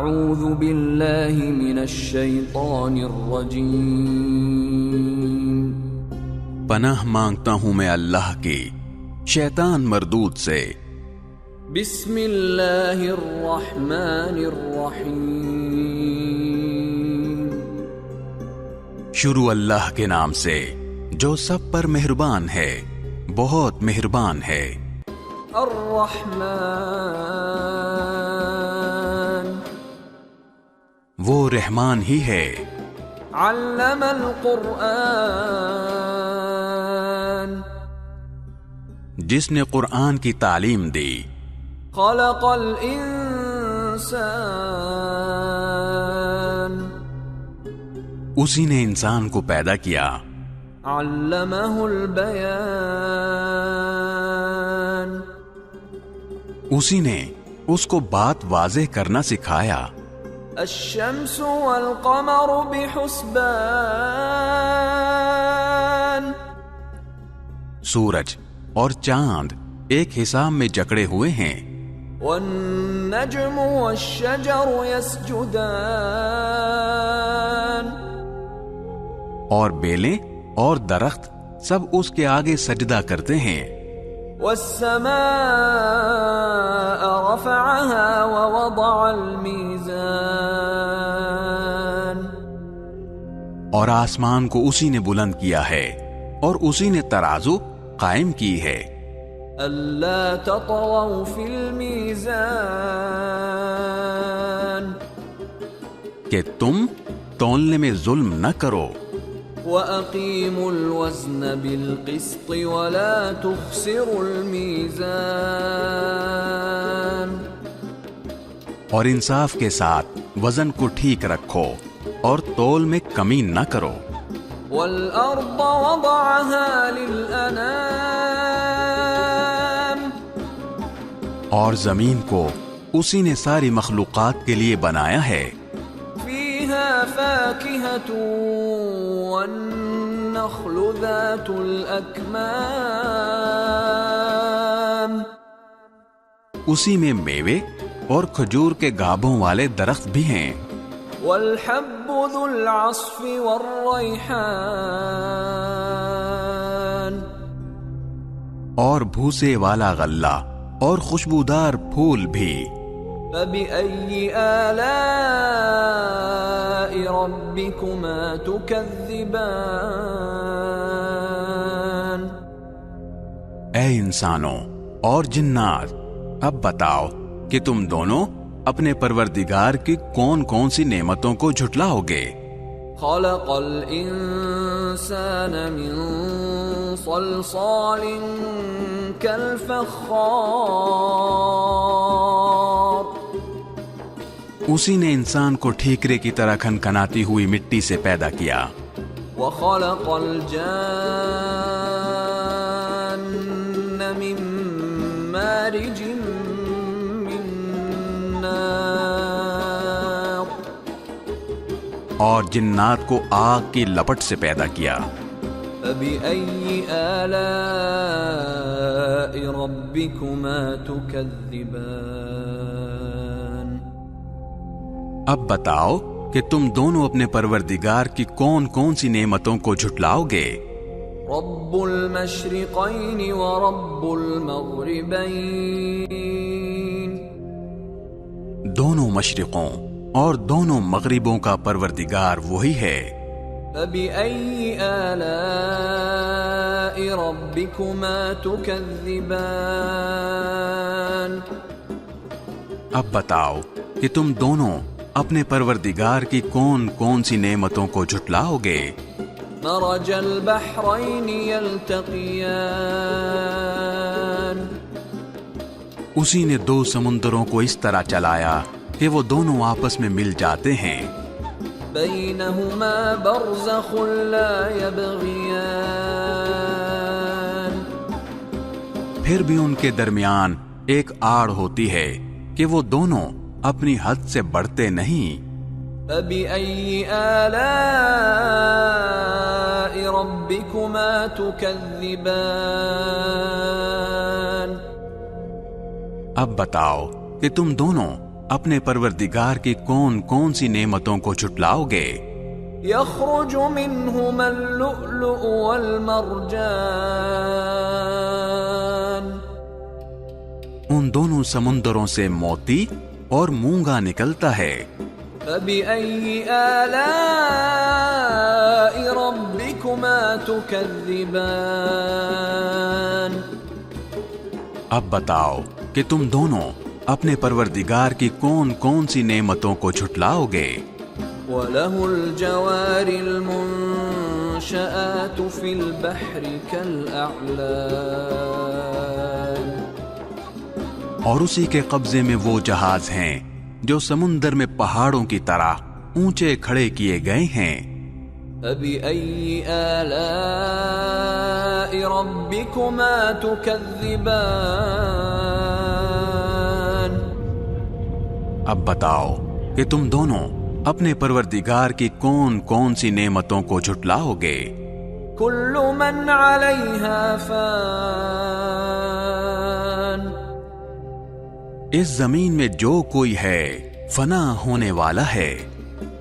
اعوذ باللہ من الشیطان الرجیم، پناہ مانگتا ہوں میں اللہ کی شیطان مردود سے۔ بسم اللہ الرحمن الرحیم، شروع اللہ کے نام سے جو سب پر مہربان ہے، بہت مہربان ہے۔ الرحمن، وہ رحمان ہی ہے۔ علم القرآن، جس نے قرآن کی تعلیم دی۔ خلق الانسان، اسی نے انسان کو پیدا کیا۔ علمہ البیان، اسی نے اس کو بات واضح کرنا سکھایا۔ الشمس والقمر بحسبان، سورج اور چاند ایک حساب میں جکڑے ہوئے ہیں۔ والنجم والشجر يسجدان، اور بیلیں اور درخت سب اس کے آگے سجدہ کرتے ہیں۔ والسماء رفعها ووضع الميزان، اور آسمان کو اسی نے بلند کیا ہے اور اسی نے ترازو قائم کی ہے۔ ألا تطغوا في الميزان، کہ تم تولنے میں ظلم نہ کرو۔ وَأَقِيمُوا الْوَزْنَ بِالْقِسْطِ وَلَا تُخْسِرُوا الْمِيزَانَ، اور انصاف کے ساتھ وزن کو ٹھیک رکھو اور تول میں کمی نہ کرو۔ وَالْأَرْضَ وَضَعَهَا لِلْأَنَامِ، اور زمین کو اسی نے ساری مخلوقات کے لیے بنایا ہے۔ فِيهَا فَاكِهَةٌ وَالنَّخْلُ ذَاتُ الْأَكْمَامِ، اسی میں میوے اور کھجور کے گابوں والے درخت بھی ہیں۔ وَالْحَبُّ ذُو الْعَصْفِ وَالرَّيْحَانِ، اور بھوسے والا غلہ اور خوشبودار پھول بھی۔ فَبِأَيِّ آلَاءِ رَبِّكُمَا تُكَذِّبَانِ، اے انسانوں اور جنات، اب بتاؤ کہ تم دونوں اپنے پروردگار کی کون کون سی نعمتوں کو جھٹلاؤ گے۔ خَلَقَ الْإِنسَانَ مِنْ صَلْصَالٍ كَالْفَخَّارِ، اسی نے انسان کو ٹھیکرے کی طرح کھنکھناتی ہوئی مٹی سے پیدا کیا۔ وَخَلَقَ الْجَانَّ مِنْ مَارِجٍ مِّن نَّارٍ، اور جنات کو آگ کی لپٹ سے پیدا کیا۔ فَبِأَيِّ آلَاءِ رَبِّكُمَا تُكَذِّبَانِ، اب بتاؤ کہ تم دونوں اپنے پروردگار کی کون کون سی نعمتوں کو جھٹلاؤ گے۔ رب المشرقین ورب المغربین، دونوں مشرقوں اور دونوں مغربوں کا پروردگار وہی ہے۔ فَبِأَيِّ آلَاءِ رَبِّكُمَا تُكَذِّبَانِ، اب بتاؤ کہ تم دونوں اپنے پروردگار کی کون کون سی نعمتوں کو جھٹلاؤ گے۔ مرج البحرین یلتقیان، اسی نے دو سمندروں کو اس طرح چلایا کہ وہ دونوں آپس میں مل جاتے ہیں۔ بینہما برزخ لا یبغیان، پھر بھی ان کے درمیان ایک آڑ ہوتی ہے کہ وہ دونوں اپنی حد سے بڑھتے نہیں۔ فَبِأَيِّ آلَاءِ رَبِّكُمَا تُكَذِّبَانِ، اب بتاؤ کہ تم دونوں اپنے پروردگار کی کون کون سی نعمتوں کو جھٹلاؤ گے؟ يخرج منهما اللؤلؤ والمرجان ان دونوں سمندروں سے موتی اور مونگا نکلتا ہے۔ فبأي آلاء ربكما تكذبان اب بتاؤ کہ تم دونوں اپنے پروردگار کی کون کون سی نعمتوں کو جھٹلاؤ گے؟ وَلَهُ الْجَوَارِ الْمُنشَآتُ فِي الْبَحْرِ كَالْأَعْلَامِ اور اسی کے قبضے میں وہ جہاز ہیں جو سمندر میں پہاڑوں کی طرح اونچے کھڑے کیے گئے ہیں۔ فَبِأَيِّ آلَاءِ رَبِّكُمَا تُكَذِّبَانِ اب بتاؤ کہ تم دونوں اپنے پروردگار کی کون کون سی نعمتوں کو جھٹلاؤ گے؟ كُلُّ مَنْ عَلَيْهَا فَانٍ اس زمین میں جو کوئی ہے فنا ہونے والا ہے،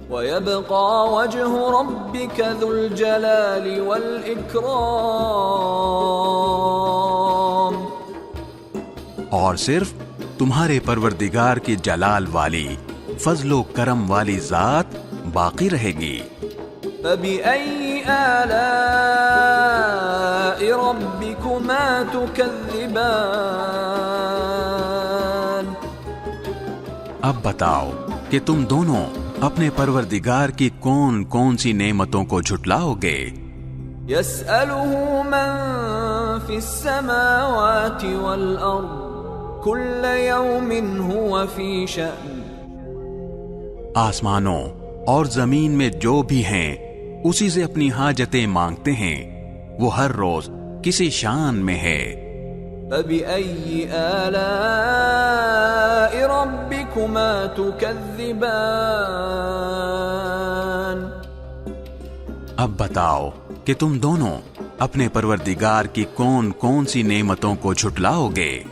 وَيَبْقَى وَجْهُ رَبِّكَ ذُو الْجَلَالِ وَالْإِكْرَامِ اور صرف تمہارے پروردگار کی جلال والی فضل و کرم والی ذات باقی رہے گی۔ فَبِأَيِّ آلَاءِ رَبِّكُمَا تُكَذِّبَانِ اب بتاؤ کہ تم دونوں اپنے پروردگار کی کون کون سی نعمتوں کو جھٹلاؤ گے؟ يَسْأَلُهُ مَن فِي السَّمَاوَاتِ وَالْأَرْضِ كُلَّ يَوْمٍ هُوَ فِي شَأْنٍ آسمانوں اور زمین میں جو بھی ہیں اسی سے اپنی حاجتیں مانگتے ہیں، وہ ہر روز کسی شان میں ہے۔ فَبِأَيِّ آلَاءِ رَبِّكُمَا تُكَذِّبَانِ اب بتاؤ کہ تم دونوں اپنے پروردگار کی کون کون سی نعمتوں کو جھٹلاؤ گے؟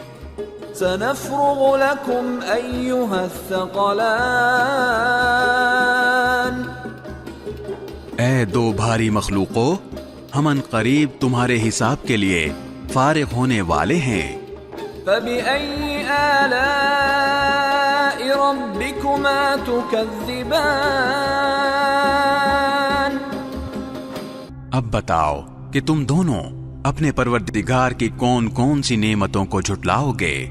سَنَفْرُغُ لَكُمْ أَيُّهَا الثَّقَلَانِ اے دو بھاری مخلوقوں، ہم ان قریب تمہارے حساب کے لیے فارغ ہونے والے ہیں۔ فَبِأَيِّ آلَاءِ رَبِّكُمَا تُكَذِّبَانِ اب بتاؤ کہ تم دونوں اپنے پروردگار کی کون کون سی نعمتوں کو جھٹلاؤ گے؟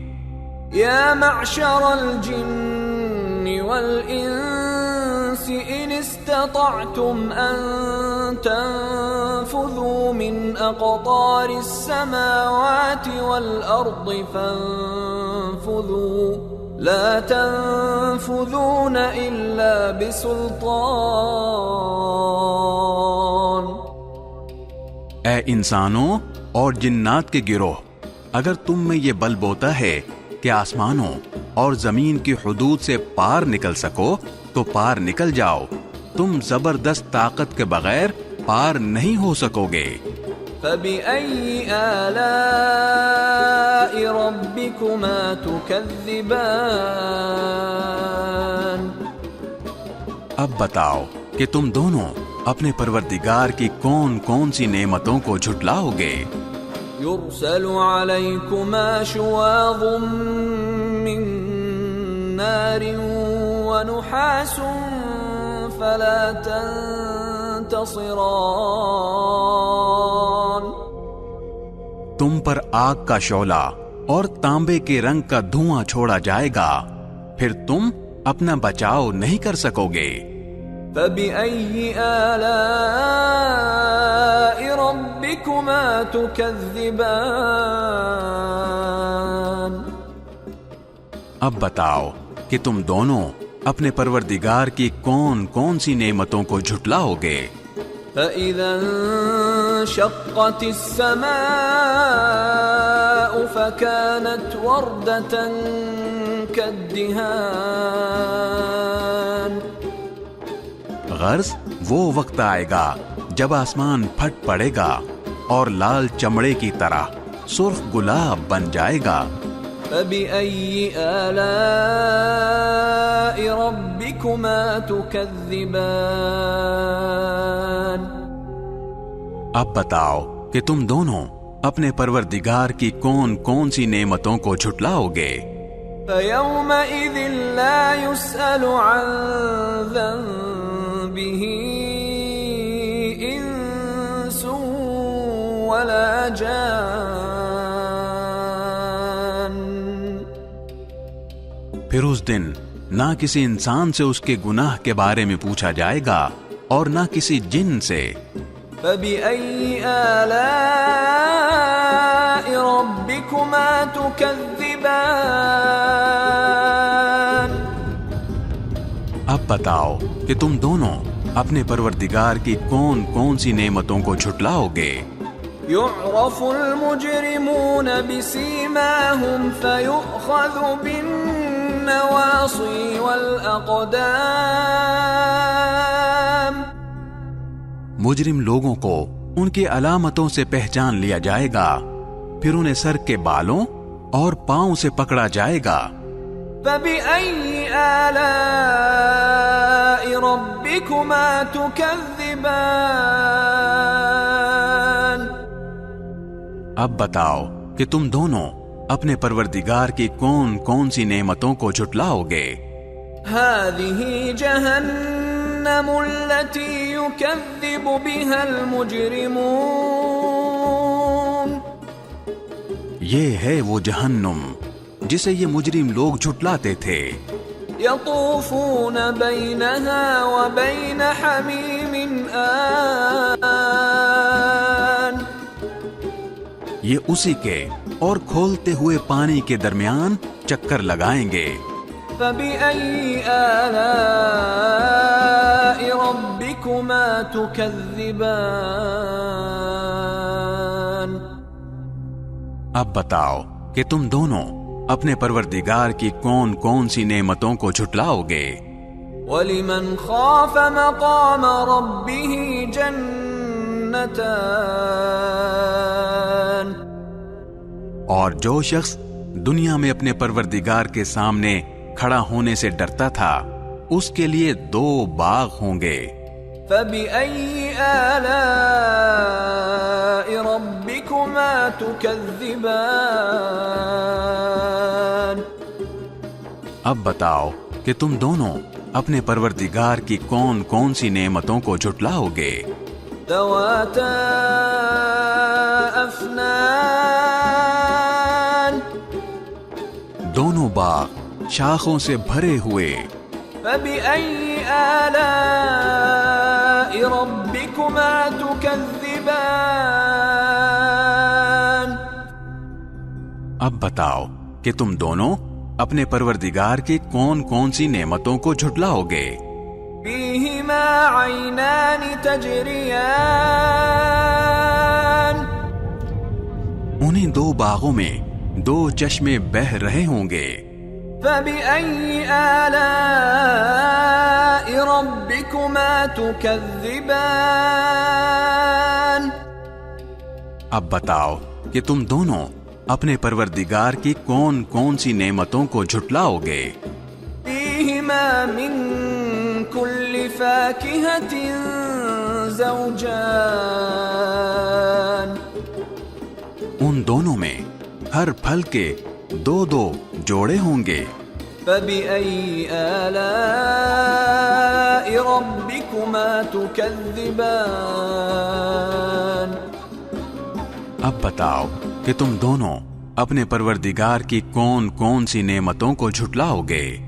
يا معشر الجن والإنس إن استطعتم أن تنفذوا من أقطار السماوات والأرض فانفذوا لا تنفذون إلا بسلطان اے انسانوں اور جنات کے گروہ، اگر تم میں یہ بل بوتا ہے کہ آسمانوں اور زمین کی حدود سے پار نکل سکو تو پار نکل جاؤ، تم زبردست طاقت کے بغیر پار نہیں ہو سکو گے۔ فَبِأَيِّ آلَاءِ رَبِّكُمَا تُكَذِّبَانِ اب بتاؤ کہ تم دونوں اپنے پروردگار کی کون کون سی نعمتوں کو جھٹلاؤ گے؟ يُرْسَلُ عَلَيْكُمَا شُوَاظٌ مِّن نَّارٍ وَنُحَاسٌ فَلَا تَنتَصِرَانِ تم پر آگ کا شعلہ اور تانبے کے رنگ کا دھواں چھوڑا جائے گا، پھر تم اپنا بچاؤ نہیں کر سکو گے۔ فَبِأَيِّ آلَاءِ رَبِّكُمَا تُكَذِّبَانِ اب بتاؤ کہ تم دونوں اپنے پروردگار کی کون کون سی نعمتوں کو جھٹلاؤ گے؟ فَإِذَا انشَقَّتِ السَّمَاءُ فَكَانَتْ وَرْدَةً كَالدِّهَانِ غرض وہ وقت آئے گا جب آسمان پھٹ پڑے گا اور لال چمڑے کی طرح سرخ گلاب بن جائے گا۔ فبأي آلاء ربكما تكذبان اب بتاؤ کہ تم دونوں اپنے پروردگار کی کون کون سی نعمتوں کو جھٹلاؤ گے؟ فيومئذ لا يسأل عن ذنبه إنس ولا جان پھر اس دن نہ کسی انسان سے اس کے گناہ کے بارے میں پوچھا جائے گا اور نہ کسی جن سے۔ فبأي آلاء ربكما تكذبان اب بتاؤ کہ تم دونوں اپنے پروردگار کی کون کون سی نعمتوں کو جھٹلاؤ گے؟ يعرف المجرمون بسيماهم فيؤخذ بالنواصي والأقدام مجرم لوگوں کو ان کی علامتوں سے پہچان لیا جائے گا، پھر انہیں سر کے بالوں اور پاؤں سے پکڑا جائے گا۔ فبأي آلاء ربكما تكذبان اب بتاؤ کہ تم دونوں اپنے پروردگار کی کون کون سی نعمتوں کو جھٹلاؤ گے؟ هذه جهنم التي يكذب بها المجرمون یہ ہے وہ جہنم جسے یہ مجرم لوگ جھٹلاتے تھے۔ يطوفون بينها وبين حميم آن یہ اسی کے اور کھولتے ہوئے پانی کے درمیان چکر لگائیں گے۔ فبأي آلاء ربكما تكذبان اب بتاؤ کہ تم دونوں اپنے پروردگار کی کون کون سی نعمتوں کو جھٹلاؤ گے؟ وَلِمَنْ خَافَ مَقَامَ رَبِّهِ جَنَّتَانِ اور جو شخص دنیا میں اپنے پروردگار کے سامنے کھڑا ہونے سے ڈرتا تھا اس کے لیے 2 باغ ہوں گے۔ فَبِأَيِّ آلَاءِ رَبِّكُمَا تُكَذِّبَانِ اب بتاؤ کہ تم دونوں اپنے پروردگار کی کون کون سی نعمتوں کو جھٹلاؤ گے؟ ذَوَاتَا أَفْنَانٍ دونوں باغ شاخوں سے بھرے ہوئے۔ فَبِأَيِّ آلَاءِ رَبِّكُمَا تُكَذِّبَانِ اب بتاؤ کہ تم دونوں اپنے پروردگار کی کون کون سی نعمتوں کو جھٹلاؤ گے؟ فِيهِمَا عَيْنَانِ تَجْرِيَانِ انہیں 2 باغوں میں 2 چشمے بہہ رہے ہوں گے۔ فَبِأَيِّ آلَاءِ رَبِّكُمَا تُكَذِّبَانِ اب بتاؤ کہ تم دونوں اپنے پروردگار کی کون کون سی نعمتوں کو جھٹلاؤ گے؟ فِيهِمَا مِن كُلِّ فَاكِهَةٍ زَوْجَانِ ان دونوں میں ہر پھل کے 2 جوڑے ہوں گے۔ فَبِأَيِّ آلَاءِ رَبِّكُمَا تُكَذِّبَانِ اب بتاؤ کہ تم دونوں اپنے پروردگار کی کون کون سی نعمتوں کو جھٹلاؤ گے؟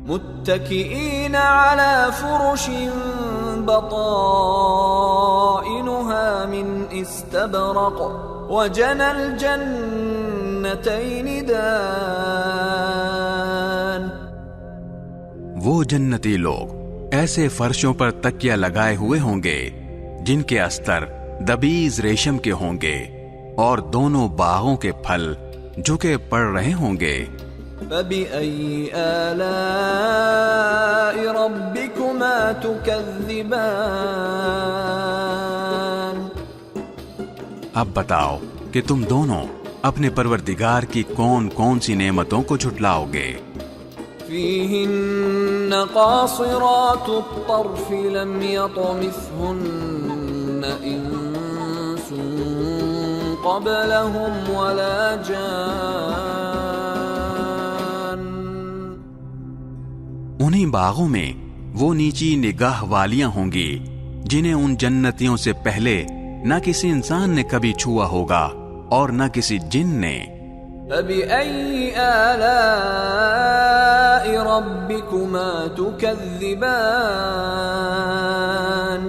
متكئين على فرش بطائنها من استبرق وجنى الجنتين دان وہ جنتی لوگ ایسے فرشوں پر تکیہ لگائے ہوئے ہوں گے جن کے استر دبیز ریشم کے ہوں گے اور دونوں باغوں کے پھل جھکے پڑ رہے ہوں گے۔ فَبِأَيِّ آلَاءِ رَبِّكُمَا تُكَذِّبَانِ اب بتاؤ کہ تم دونوں اپنے پروردگار کی کون کون سی نعمتوں کو جھٹلاؤ گے؟ فيهن قاصرات الطرف لم يطمثهن إنس قبلهم ولا جان. انہی باغوں میں وہ نیچی نگاہ والیاں ہوں گی جنہیں ان جنتیوں سے پہلے نہ کسی انسان نے کبھی چھوا ہوگا اور نہ کسی جن نے. فبأي آلاء ربكما تكذبان.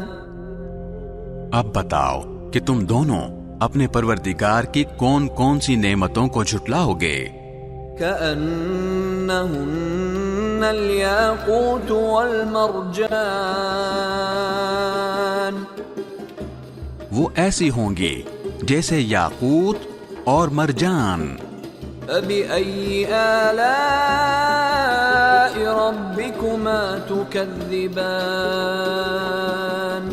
اب بتاؤ کہ تم دونوں اپنے پروردگار کی کون کون سی نعمتوں کو جھٹلاؤ گے؟ كأنهن الياقوت والمرجان. وہ ایسی ہوں گی جیسے یاقوت اور مرجان. فبأي آلاء ربكما تكذبان.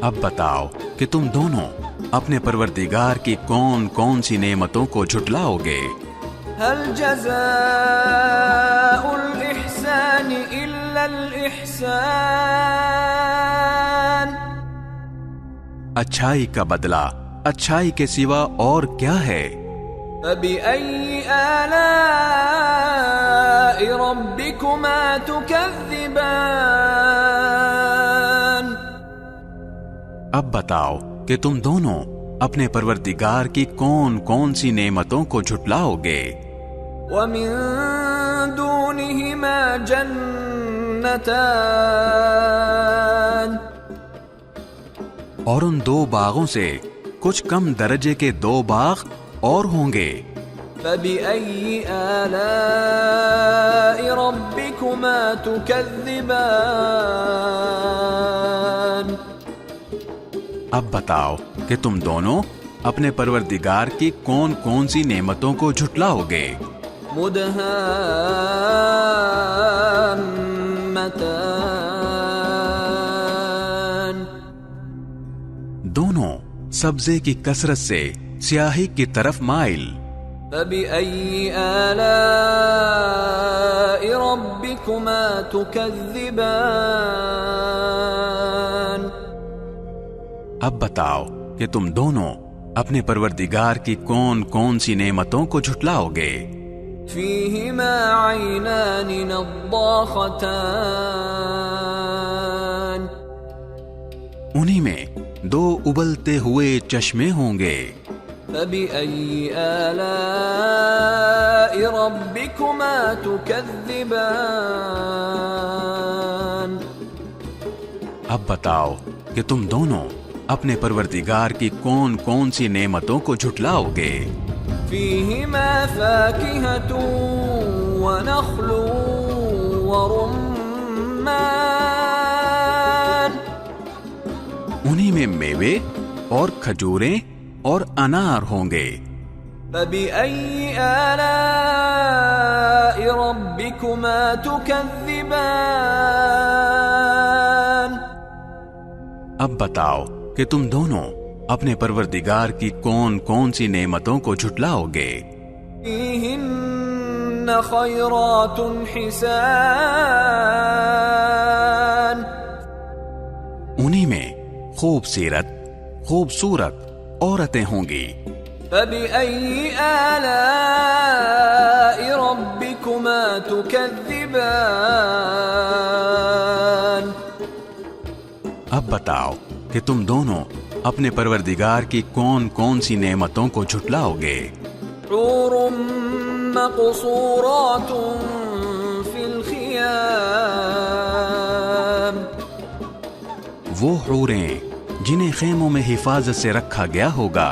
اب بتاؤ کہ تم دونوں اپنے پروردگار کی کون کون سی نعمتوں کو جھٹلاؤ گے؟ هل جزاء الإحسان إلا الإحسان. اچھائی کا بدلہ اچھائی کے سوا اور کیا ہے؟ فبأي آلاء ربكما تكذبان. اب بتاؤ کہ تم دونوں اپنے پروردگار کی کون کون سی نعمتوں کو جھٹلاؤ گے؟ ومن دونهما جنتان. اور ان دو باغوں سے کچھ کم درجے کے دو باغ اور ہوں گے. فبأي آلاء ربكما تكذبان. اب بتاؤ کہ تم دونوں اپنے پروردگار کی کون کون سی نعمتوں کو جھٹلاؤ گے؟ مدہامتان. دونوں سبزے کی کثرت سے سیاہی کی طرف مائل. فبأي آلاء ربكما تكذبان. اب بتاؤ کہ تم دونوں اپنے پروردگار کی کون کون سی نعمتوں کو جھٹلاؤ گے؟ فيهما عينان نضاختان. انہی میں دو ابلتے ہوئے چشمے ہوں گے. فبأي آلاء ربكما تكذبان. اب بتاؤ کہ تم دونوں اپنے پروردگار کی کون کون سی نعمتوں کو جھٹلاؤ گے؟ فيهما فاكهة ونخل ورمان. انہی میں میوے اور کھجوریں اور انار ہوں گے. فبأي آلاء ربكما تكذبان. اب بتاؤ کہ تم دونوں اپنے پروردگار کی کون کون سی نعمتوں کو جھٹلاؤ گے؟ فيهن خيرات حسان. انہی میں خوبصورت عورتیں ہوں گی. فبأي آلاء ربكما تكذبان. اب بتاؤ کہ تم دونوں اپنے پروردگار کی کون کون سی نعمتوں کو جھٹلاؤ گے؟ حور مقصورات في الخيام. وہ حوریں جنہیں خیموں میں حفاظت سے رکھا گیا ہوگا.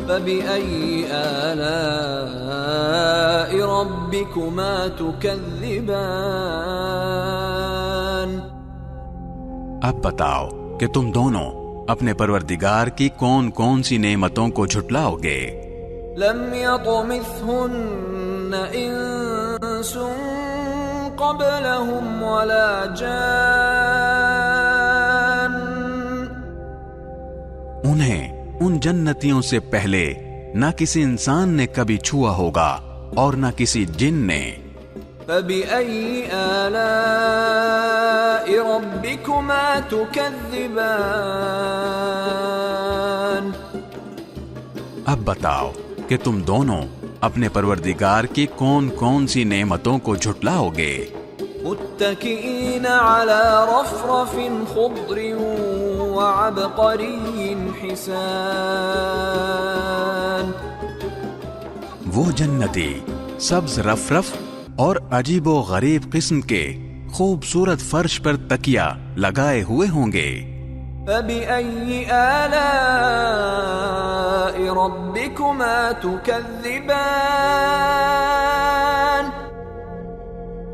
فبأي آلاء ربكما تكذبان. اب بتاؤ کہ تم دونوں اپنے پروردگار کی کون کون سی نعمتوں کو جھٹلاؤ گے؟ لم يطمثهن انس قبلهم ولا جان. انہیں ان جنتیوں سے پہلے نہ کسی انسان نے کبھی چھوا ہوگا اور نہ کسی جن نے۔ فَبِأَيِّ آلَاءِ رَبِّكُمَا تُكَذِّبَانِ؟ اب بتاؤ کہ تم دونوں اپنے پروردگار کی کون کون سی نعمتوں کو جھٹلاؤ گے؟ متكئين على رفرف خضر وعبقري حسان۔ وہ جنتی سبز رفرف اور عجیب و غریب قسم کے خوبصورت فرش پر تکیہ لگائے ہوئے ہوں گے۔ فَبِأَيِّ آلَاءِ رَبِّكُمَا تُكَذِّبَانِ؟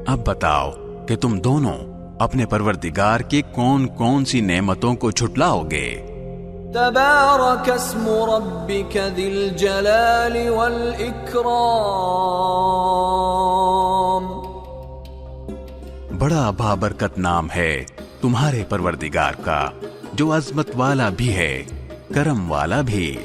اب بتاؤ کہ تم دونوں اپنے پروردگار کی کون کون سی نعمتوں کو جھٹلاؤ گے؟ تبارک اسم ربک ذی الجلال والاکرام۔ بڑا بابرکت نام ہے تمہارے پروردگار کا، جو عظمت والا بھی ہے، کرم والا بھی۔